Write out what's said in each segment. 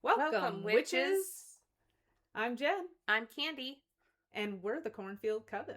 Welcome, witches. I'm Jen. I'm Candy. And we're the Cornfield Coven.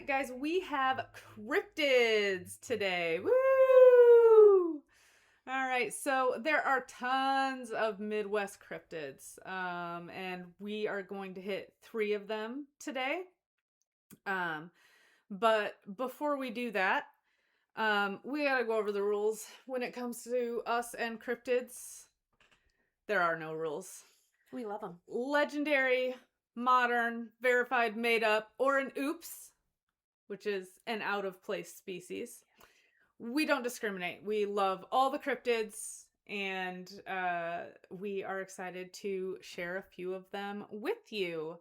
Guys, we have Cryptids today. Woo! All right, so there are tons of Midwest cryptids, and we are going to hit 3 of them today. But before we do that, we gotta go over the rules. When it comes to us and cryptids, there are no rules. We love them. Legendary, modern, verified, made up, or an oops, which is an out-of-place species. We don't discriminate. We love all the cryptids, and we are excited to share a few of them with you.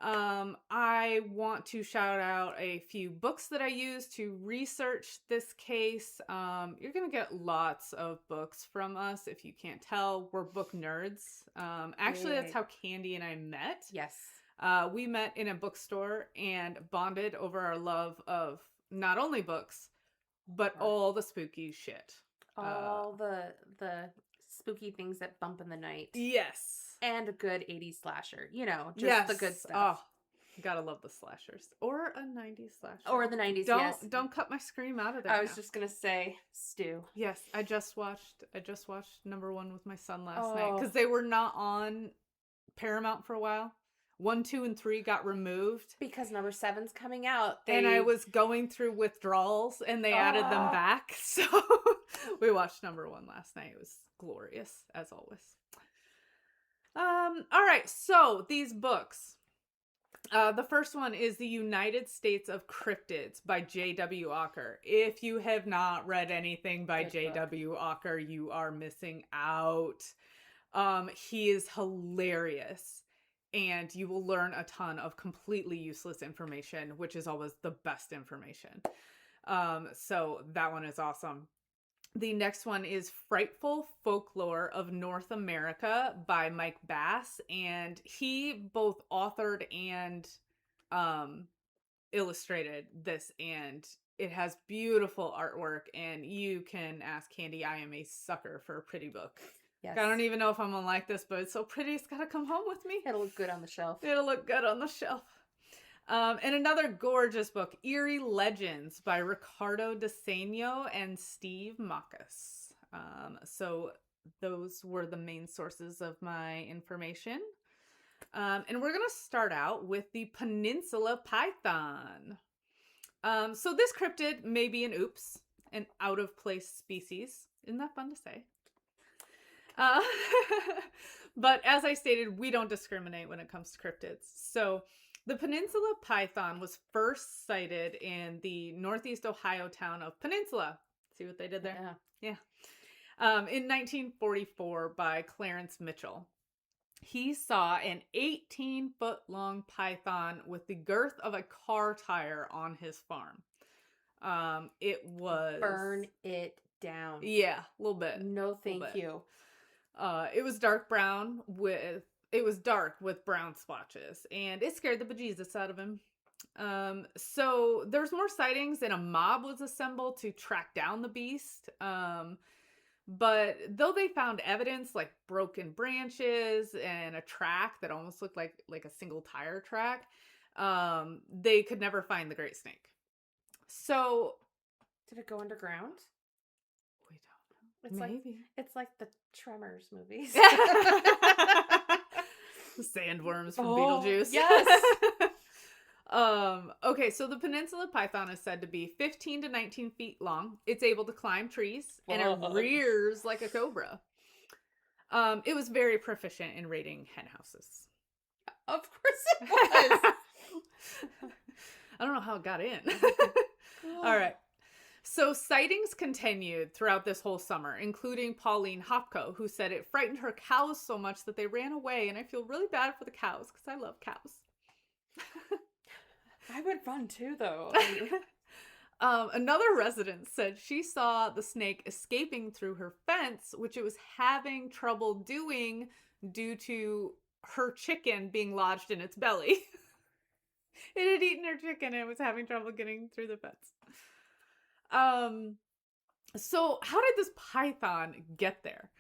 I want to shout out a few books that I used to research this case. You're going to get lots of books from us. If you can't tell, we're book nerds. Actually, that's how Candy and I met. Yes. We met in a bookstore and bonded over our love of not only books, but all the spooky shit. All the spooky things that bump in the night. Yes. And a good 80s slasher. You know, just the good stuff. Oh, gotta love the slashers. Or a 90s slasher. Or the 90s, yes. Don't cut my scream out of there. I was just gonna say, Stu. Yes, I just watched number 1 with my son last night. Because they were not on Paramount for a while. 1, 2, and 3 got removed. Because number 7's coming out. And I was going through withdrawals, and they added them back. So we watched number 1 last night. It was glorious, as always. All right, so these books. The first one is The United States of Cryptids by J.W. Ocker. If you have not read anything by J.W. Ocker, you are missing out. He is hilarious. And you will learn a ton of completely useless information, which is always the best information. So that one is awesome. The next one is Frightful, Folklore of North America by Mike Bass. And he both authored and illustrated this. And it has beautiful artwork. And you can ask Candy, I am a sucker for a pretty book. Yes. I don't even know if I'm gonna like this, but it's so pretty. It's gotta come home with me. It'll look good on the shelf. It'll look good on the shelf. And another gorgeous book, Eerie Legends by Ricardo Diseño and Steve Mockus. So those were the main sources of my information. And we're gonna start out with the Peninsula Python. So this cryptid may be an oops, an out-of-place species. Isn't that fun to say? But as I stated, we don't discriminate when it comes to cryptids. So the Peninsula Python was first sighted in the northeast Ohio town of Peninsula. See what they did there? Yeah. In 1944 by Clarence Mitchell. He saw an 18-foot-long python with the girth of a car tire on his farm. It was... Burn it down. Yeah, a little bit. No, thank you. It was dark with brown splotches, and it scared the bejesus out of him. So there's more sightings, and a mob was assembled to track down the beast. But though they found evidence like broken branches and a track that almost looked like a single tire track, they could never find the great snake. So did it go underground? Maybe. It's like the Tremors movies. The sandworms from Beetlejuice. Yes. Okay, so the Peninsula Python is said to be 15 to 19 feet long. It's able to climb trees, and it rears like a cobra. It was very proficient in raiding hen houses. Of course it was. I don't know how it got in. All right. So sightings continued throughout this whole summer, including Pauline Hopko, who said it frightened her cows so much that they ran away. And I feel really bad for the cows because I love cows. been fun too, though. Another resident said she saw the snake escaping through her fence, which it was having trouble doing due to her chicken being lodged in its belly. It had eaten her chicken and it was having trouble getting through the fence. So how did this python get there?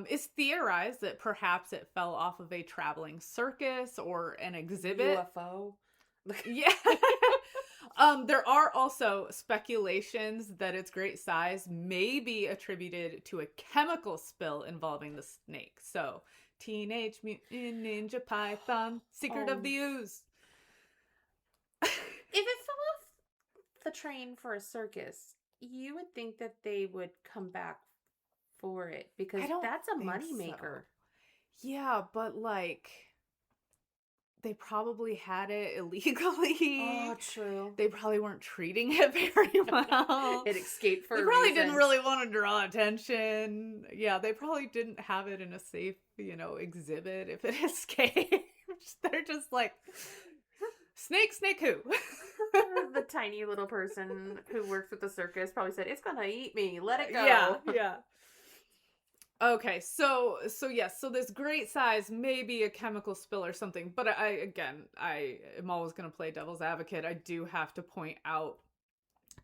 It's theorized that perhaps it fell off of a traveling circus or an exhibit. UFO. Yeah. There are also speculations that its great size may be attributed to a chemical spill involving the snake. So, Teenage Mutant Ninja Python, Secret of the Ooze. If it fell off the train for a circus, you would think that they would come back for it because that's a moneymaker. So. Yeah, but like, they probably had it illegally. Oh, true. They probably weren't treating it very well. It escaped for a reason. They probably didn't really want to draw attention. Yeah, they probably didn't have it in a safe, exhibit if it escaped. They're just like, snake who? The tiny little person who works with the circus probably said, it's gonna eat me. Let it go. Yeah. Okay, so yes, so this great size may be a chemical spill or something, but I am always going to play devil's advocate. I do have to point out,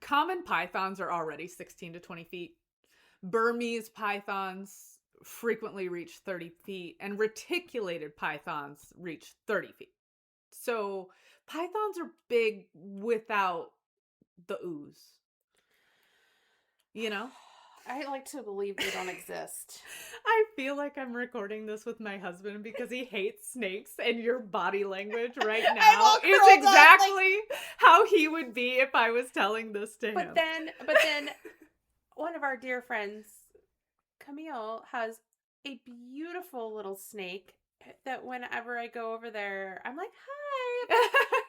common pythons are already 16 to 20 feet. Burmese pythons frequently reach 30 feet, and reticulated pythons reach 30 feet. So pythons are big without the ooze. I like to believe they don't exist. I feel like I'm recording this with my husband because he hates snakes, and your body language right now is exactly how he would be if I was telling this to him. But then one of our dear friends, Camille, has a beautiful little snake that whenever I go over there, I'm like, hi.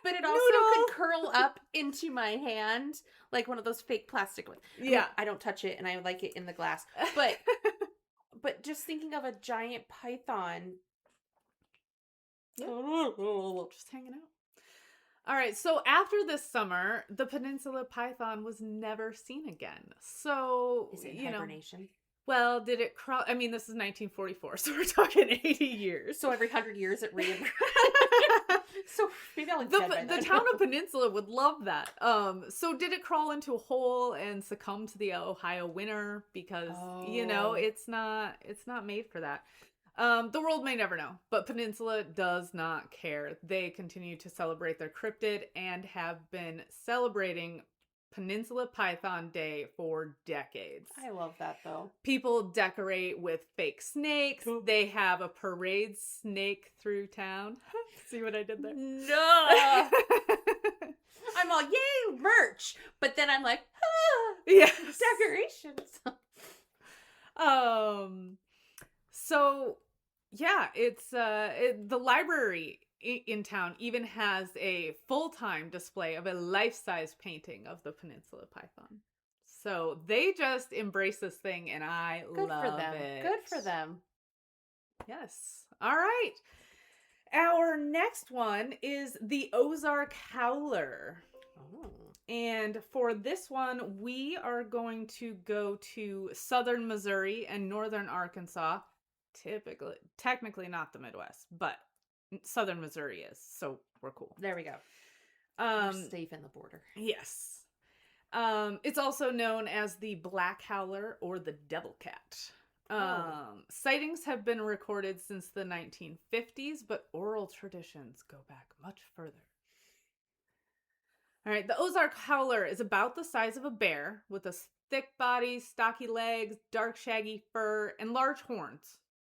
But it also can curl up into my hand like one of those fake plastic ones. Yeah. I don't touch it and I like it in the glass. But just thinking of a giant python. Yeah. Just hanging out. All right. So after this summer, the Peninsula Python was never seen again. So, is it in hibernation? Well, did it crawl? I mean, this is 1944, so we're talking 80 years. So every 100 years it re-emerges. So maybe I'll the town of Peninsula would love that. So did it crawl into a hole and succumb to the Ohio winter? Because it's not made for that. The world may never know, but Peninsula does not care. They continue to celebrate their cryptid and have been celebrating Peninsula Python Day for decades. I love that, though. People decorate with fake snakes. Cool. They have a parade snake through town. See what I did there? No! I'm all, yay, merch! But then I'm like, yes. Decorations. So, yeah, it's the library in town even has a full-time display of a life-size painting of the Peninsula Python. So they just embrace this thing, and I love it. Good for them. Yes. All right. Our next one is the Ozark Howler. Oh. And for this one, we are going to go to southern Missouri and northern Arkansas. Technically not the Midwest, but southern Missouri is, so we're cool. There we go. We're safe in the border. Yes. It's also known as the Black Howler or the Devil Cat. Sightings have been recorded since the 1950s, but oral traditions go back much further. All right, the Ozark Howler is about the size of a bear with a thick body, stocky legs, dark shaggy fur, and large horns.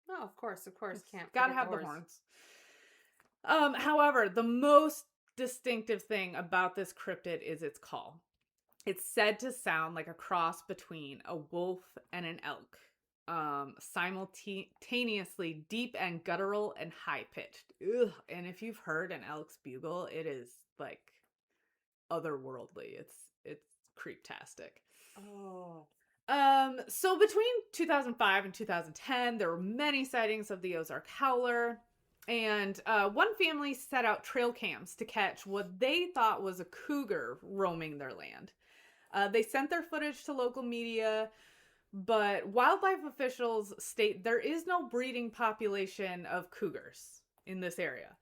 Oh, of course. Can't gotta have the horns. However, the most distinctive thing about this cryptid is its call. It's said to sound like a cross between a wolf and an elk. Simultaneously deep and guttural and high-pitched. Ugh. And if you've heard an elk's bugle, it is like otherworldly. It's creeptastic. Oh. So between 2005 and 2010, there were many sightings of the Ozark Howler. And one family set out trail cams to catch what they thought was a cougar roaming their land. They sent their footage to local media, but wildlife officials state there is no breeding population of cougars in this area.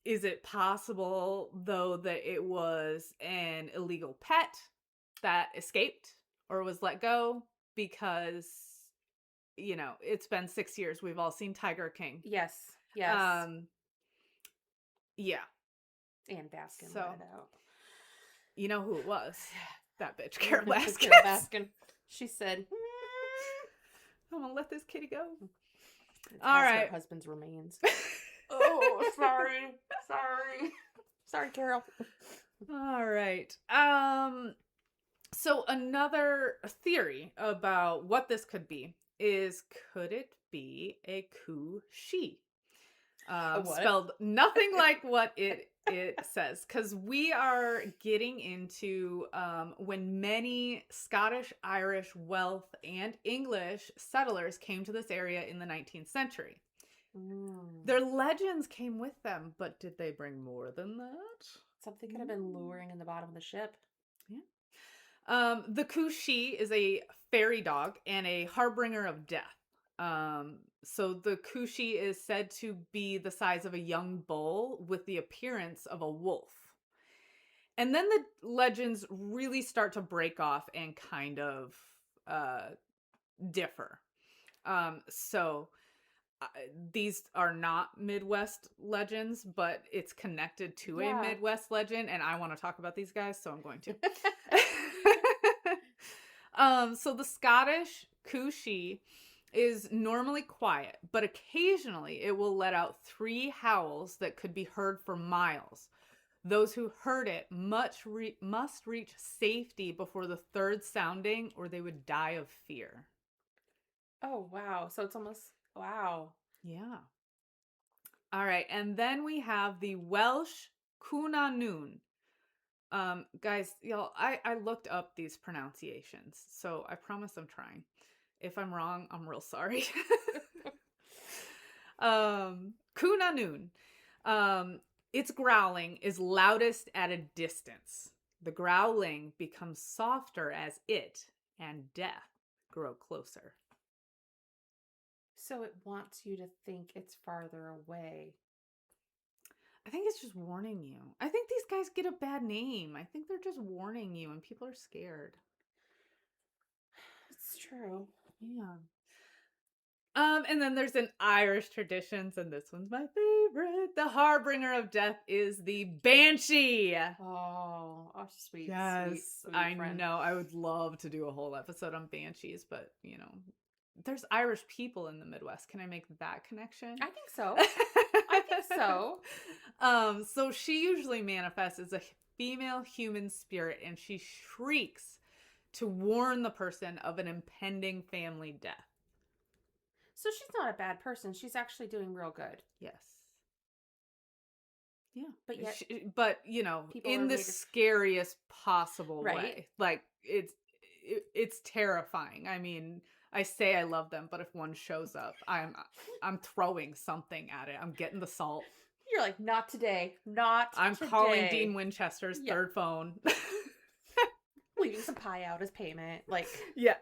Is it possible, though, that it was an illegal pet that escaped or was let go? Because, you know, it's been 6 years. We've all seen Tiger King. Yes. Yeah. And Baskin So, let it out. You know who it was? That bitch, Carol Baskin. Carol Baskin. She said, I'm gonna let this kitty go. All right. Her husband's remains. Oh, sorry. Sorry, Carol. All right. So another theory about what this could be is, could it be a coo-she? Spelled nothing like what it says, because we are getting into when many Scottish, Irish, Welsh, and English settlers came to this area in the 19th century. Their legends came with them, but did they bring more than that? Something could have been luring in the bottom of the ship. Yeah. The coo-she is a fairy dog and a harbinger of death. So the coo-she is said to be the size of a young bull with the appearance of a wolf. And then the legends really start to break off and kind of differ. These are not Midwest legends, but it's connected to a Midwest legend, and I want to talk about these guys, so I'm going to. So the Scottish coo-she is normally quiet, but occasionally it will let out 3 howls that could be heard for miles. Those who heard it must reach safety before the 3rd sounding, or they would die of fear. Oh, wow. So it's almost, wow. Yeah. All right. And then we have the Welsh Cwnanwn. Guys, y'all, I looked up these pronunciations, so I promise I'm trying. If I'm wrong, I'm real sorry. Cwnanwn. Its growling is loudest at a distance. The growling becomes softer as it and death grow closer. So it wants you to think it's farther away. I think it's just warning you. I think these guys get a bad name. I think they're just warning you and people are scared. It's true. Yeah. And then there's an Irish traditions, and this one's my favorite. The harbinger of death is the banshee. Oh, sweet. Yes, sweet I friend. know. I would love to do a whole episode on banshees, but you know, there's Irish people in the Midwest. Can I make that connection? I think so. I think so. So she usually manifests as a female human spirit, and she shrieks to warn the person of an impending family death. So she's not a bad person. She's actually doing real good. Yes. Yeah. But yet, but you know, in the scariest possible way. Like it's terrifying. I mean, I say I love them, but if one shows up, I'm throwing something at it. I'm getting the salt. You're like, not today. I'm calling Dean Winchester's third phone. Leaving some pie out as payment. Like, yes.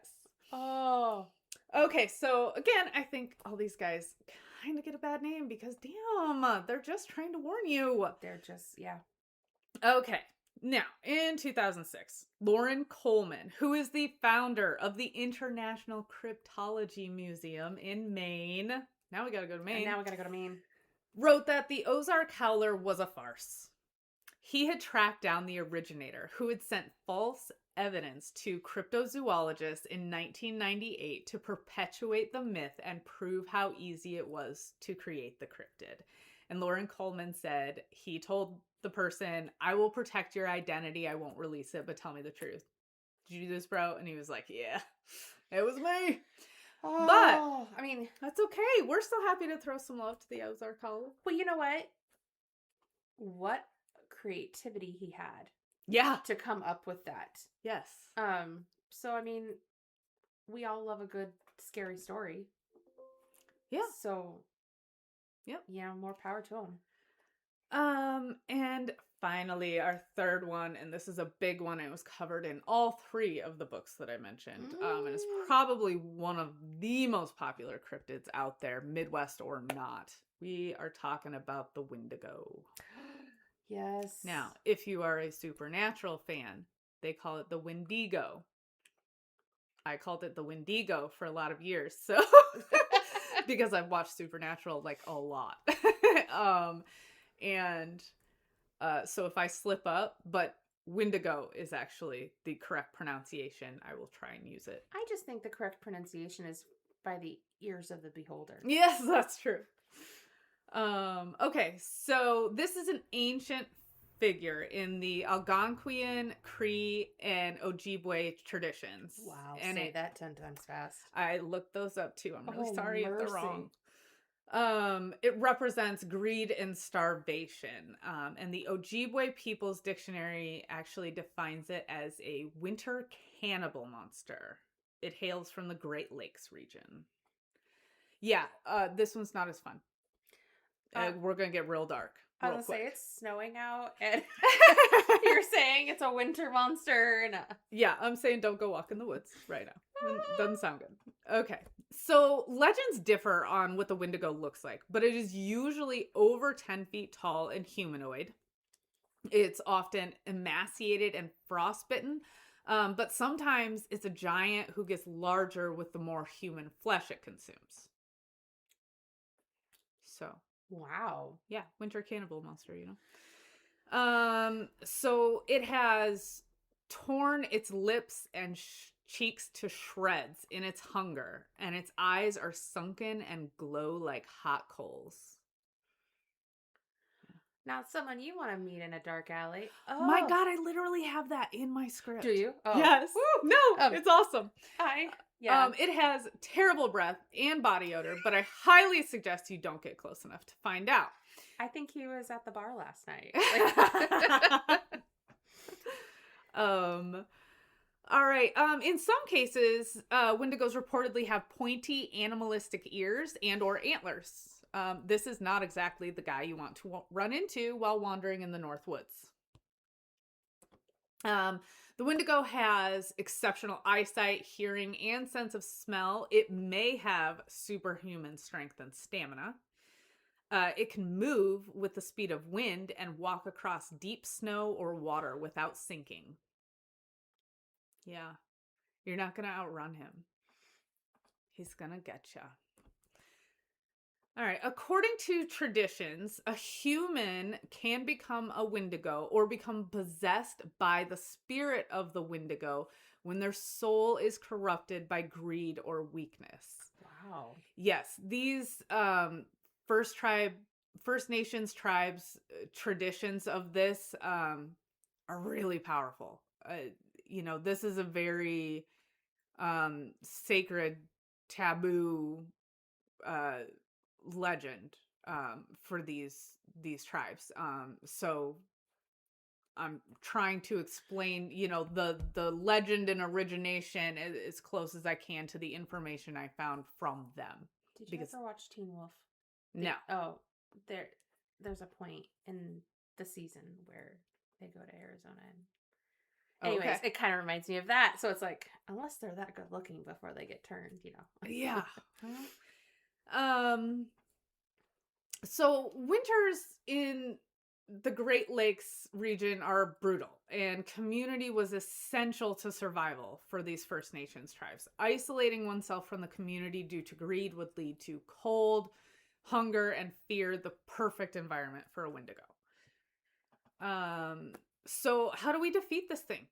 Oh. Okay, so again, I think all these guys kind of get a bad name because damn, they're just trying to warn you. They're just, yeah. Okay. Now, in 2006, Lauren Coleman, who is the founder of the International Cryptology Museum in Maine, now we gotta go to Maine, wrote that the Ozark Howler was a farce. He had tracked down the originator, who had sent false evidence to cryptozoologists in 1998 to perpetuate the myth and prove how easy it was to create the cryptid. And Lauren Coleman said he told the person, I will protect your identity. I won't release it, but tell me the truth. Did you do this, bro? And he was like, yeah, it was me. Oh, but, I mean, that's okay. We're still happy to throw some love to the Ozark Howler. Well, you know what? What creativity he had. Yeah. To come up with that. Yes. So, I mean, we all love a good scary story. Yeah. So, Yep. Yeah, more power to them. And finally, our third one, and this is a big one. It was covered in all 3 of the books that I mentioned. And it's probably one of the most popular cryptids out there, Midwest or not. We are talking about the Windigo. Yes. Now, if you are a Supernatural fan, they call it the Windigo. I called it the Windigo for a lot of years, so because I've watched Supernatural like a lot. So if I slip up, but Windigo is actually the correct pronunciation, I will try and use it. I just think the correct pronunciation is by the ears of the beholder. Yes, that's true. Okay, so this is an ancient figure in the Algonquian, Cree, and Ojibwe traditions. Wow, and say that 10 times fast. I looked those up too. I'm really Oh, sorry if they're mercy. wrong. It represents greed and starvation. And the Ojibwe People's Dictionary actually defines it as a winter cannibal monster. It hails from the Great Lakes region. Yeah, this one's not as fun. We're going to get real dark. I Real was quick. going to say it's snowing out and you're saying it's a winter monster. And Yeah, I'm saying don't go walk in the woods right now. Doesn't sound good. Okay. So legends differ on what the Windigo looks like, but it is usually over 10 feet tall and humanoid. It's often emaciated and frostbitten, but sometimes it's a giant who gets larger with the more human flesh it consumes. So, wow. yeah, winter cannibal monster, So it has torn its lips and cheeks to shreds in its hunger, and its eyes are sunken and glow like hot coals. Now, someone you want to meet in a dark alley. Oh My God, I literally have that in my script. Do you? Oh. Yes. Woo! No, it's awesome. Yeah. It has terrible breath and body odor, but I highly suggest you don't get close enough to find out. I think he was at the bar last night. All right. In some cases, Wendigos reportedly have pointy animalistic ears and or antlers. This is not exactly the guy you want to run into while wandering in the North Woods. The Windigo has exceptional eyesight, hearing, and sense of smell. It may have superhuman strength and stamina. It can move with the speed of wind and walk across deep snow or water without sinking. Yeah. You're not going to outrun him. He's going to get you. All right. According to traditions, a human can become a Windigo or become possessed by the spirit of the Windigo when their soul is corrupted by greed or weakness. Wow. Yes. These First Nations tribes traditions of this are really powerful. This is a very sacred, taboo legend for these tribes. So I'm trying to explain, the legend and origination as close as I can to the information I found from them. Did you ever watch Teen Wolf? No. There's a point in the season where they go to Arizona and anyways, It kind of reminds me of that. So it's like, unless they're that good looking before they get turned, Yeah. So winters in the Great Lakes region are brutal, and community was essential to survival for these First Nations tribes. Isolating oneself from the community due to greed would lead to cold, hunger, and fear, the perfect environment for a Windigo. So how do we defeat this thing?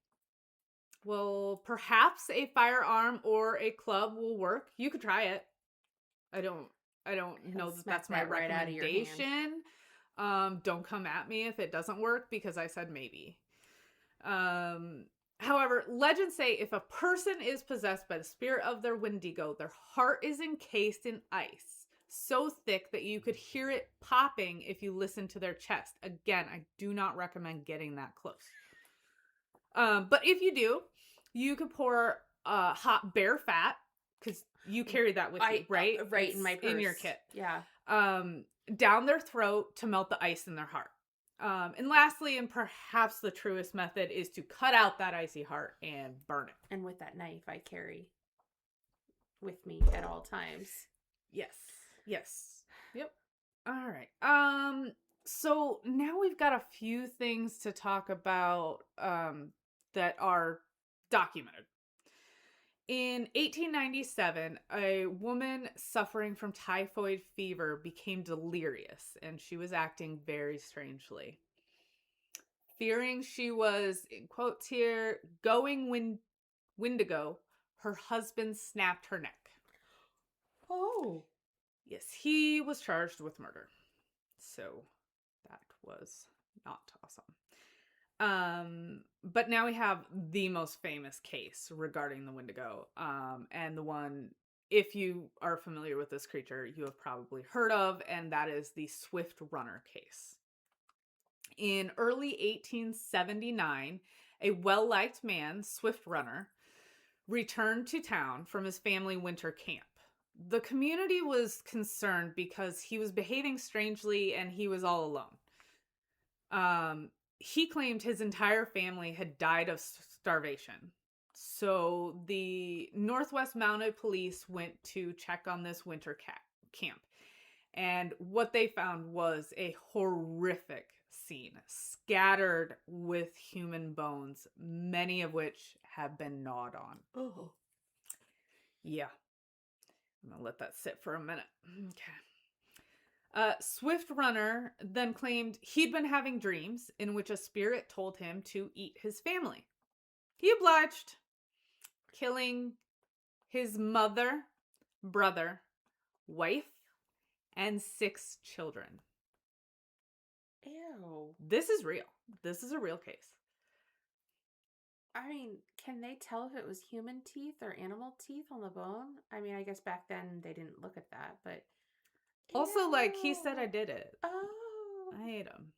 Well, perhaps a firearm or a club will work. You could try it. I don't know that that's my recommendation. Don't come at me if it doesn't work because I said maybe. However, legends say if a person is possessed by the spirit of their Windigo, their heart is encased in ice, so thick that you could hear it popping if you listen to their chest. Again, I do not recommend getting that close. But if you do, you could pour hot bear fat, because you carry that with you, right? Right, in my purse. In your kit. Yeah. down their throat to melt the ice in their heart. And lastly, and perhaps the truest method, is to cut out that icy heart and burn it. And with that knife I carry with me at all times. Yes. Yep. All right. So now we've got a few things to talk about that are documented. In 1897, a woman suffering from typhoid fever became delirious, and she was acting very strangely. Fearing she was, in quotes here, going Windigo, her husband snapped her neck. Oh. Yes, he was charged with murder. So that was not awesome. But now we have the most famous case regarding the Windigo. And the one, if you are familiar with this creature, you have probably heard of, and that is the Swift Runner case. In early 1879, a well-liked man, Swift Runner, returned to town from his family winter camp. The community was concerned because he was behaving strangely and he was all alone. He claimed his entire family had died of starvation. So the Northwest Mounted Police went to check on this winter camp. And what they found was a horrific scene, scattered with human bones, many of which have been gnawed on. Oh. Yeah. I'm going to let that sit for a minute. Okay. Swift Runner then claimed he'd been having dreams in which a spirit told him to eat his family. He obliged, killing his mother, brother, wife, and 6 children. Ew. This is real. This is a real case. I mean, can they tell if it was human teeth or animal teeth on the bone? I mean, I guess back then they didn't look at that, but... Also, like, he said I did it. Oh. I hate him.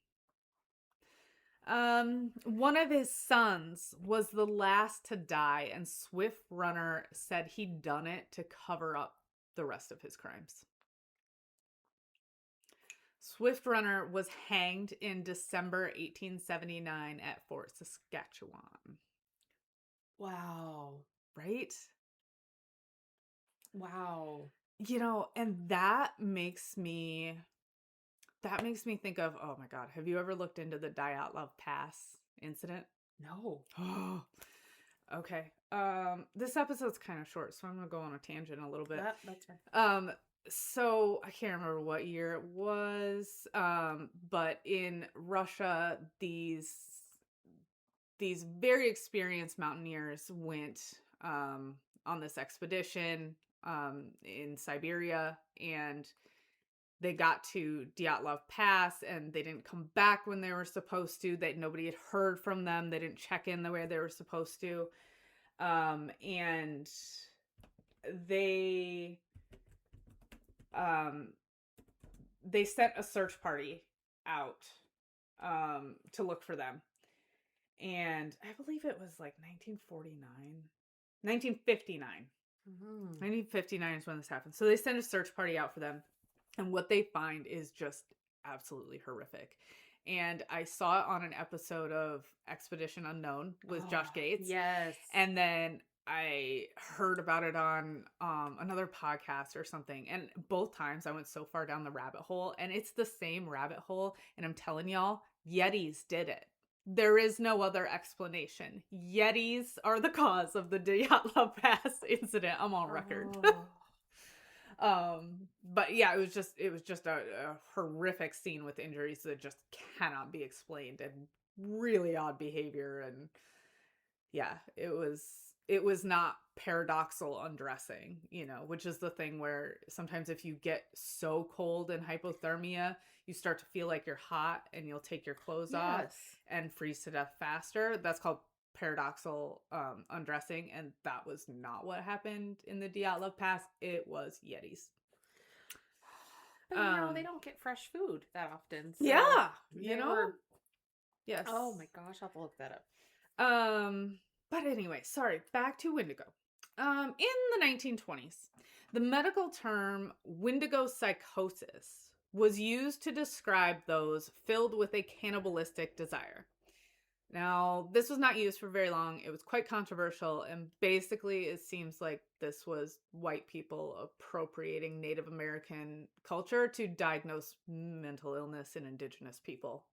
One of his sons was the last to die, and Swift Runner said he'd done it to cover up the rest of his crimes. Swift Runner was hanged in December 1879 at Fort Saskatchewan. Wow. Right? Wow. You know, and that makes me think of, oh my God, have you ever looked into the Dyatlov Pass incident? No. Oh, okay. This episode's kind of short, so I'm gonna go on a tangent a little bit. That's fair. So I can't remember what year it was, but in Russia, these very experienced mountaineers went on this expedition in Siberia, and they got to Dyatlov Pass, and they didn't come back when they were supposed to. That nobody had heard from them. They didn't check in the way they were supposed to, and they sent a search party out to look for them. And I believe it was like 1959. Mm-hmm. 1959 is when this happened. So they sent a search party out for them. And what they find is just absolutely horrific. And I saw it on an episode of Expedition Unknown with Josh Gates. Yes. And then I heard about it on another podcast or something. And both times I went so far down the rabbit hole. And it's the same rabbit hole. And I'm telling y'all, Yetis did it. There is no other explanation. Yetis are the cause of the Dyatlov Pass incident. I'm on record. But yeah, it was just a horrific scene with injuries that just cannot be explained, and really odd behavior. And yeah, it was not paradoxal undressing, which is the thing where sometimes if you get so cold in hypothermia, you start to feel like you're hot and you'll take your clothes off and freeze to death faster. That's called paradoxal undressing, and that was not what happened in the Dyatlov Pass. It was Yetis. But they don't get fresh food that often. So yeah, yes. Oh my gosh, I'll have to look that up. But anyway, sorry, back to Windigo. In the 1920s, the medical term Windigo psychosis was used to describe those filled with a cannibalistic desire. Now, this was not used for very long. It was quite controversial, and basically it seems like this was white people appropriating Native American culture to diagnose mental illness in indigenous people.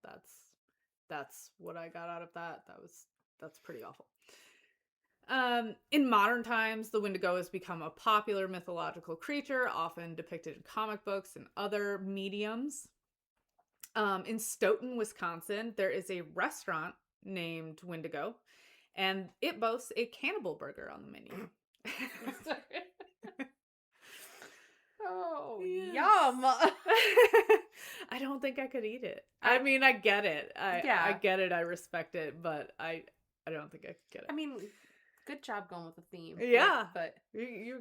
That's what I got out of that. That's pretty awful. In modern times, the Windigo has become a popular mythological creature, often depicted in comic books and other mediums. In Stoughton, Wisconsin, there is a restaurant named Windigo, and it boasts a cannibal burger on the menu. Oh, yes. Yum! I don't think I could eat it. I mean, I get it. I get it. I respect it, but I don't think I could get it. I mean, good job going with the theme. Yeah, but you're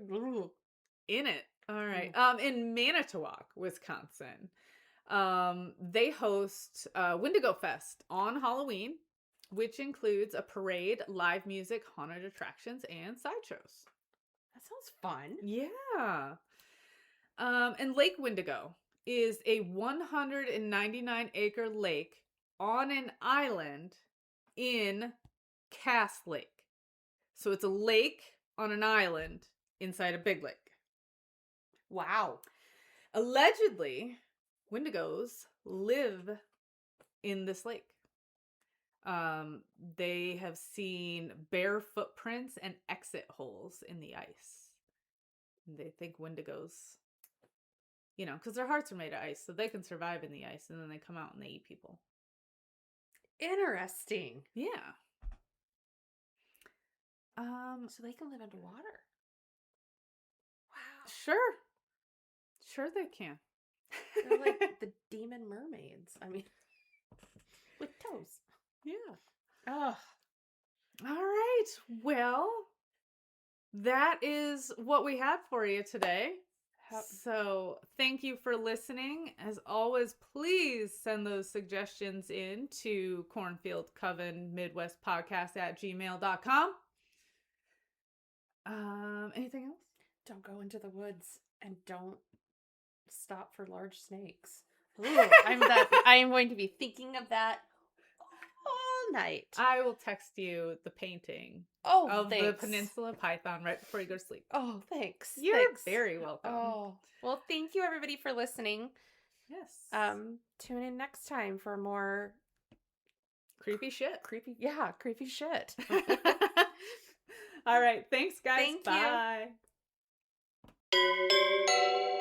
in it. All right. In Manitowoc, Wisconsin, they host Windigo Fest on Halloween, which includes a parade, live music, haunted attractions, and sideshows. That sounds fun. Yeah. And Lake Windigo is a 199-acre lake on an island in Cass Lake. So it's a lake on an island inside a big lake. Wow. Allegedly, Windigos live in this lake. They have seen bare footprints and exit holes in the ice. They think Windigos, because their hearts are made of ice, so they can survive in the ice, and then they come out and they eat people. Interesting. Yeah. So they can live underwater. Wow. Sure they can. They're like the demon mermaids. I mean, with toes. Yeah. Oh. All right. Well, that is what we had for you today. So thank you for listening. As always, please send those suggestions in to cornfieldcovenmidwestpodcast@gmail.com. Anything else? Don't go into the woods and don't stop for large snakes. Ooh, I am going to be thinking of that all night. I will text you the painting of the Peninsula Python right before you go to sleep. Oh, thanks. You're very welcome. Oh, well, thank you everybody for listening. Yes. Tune in next time for more creepy shit. Creepy shit. All right. Thanks, guys. Thank Bye. you.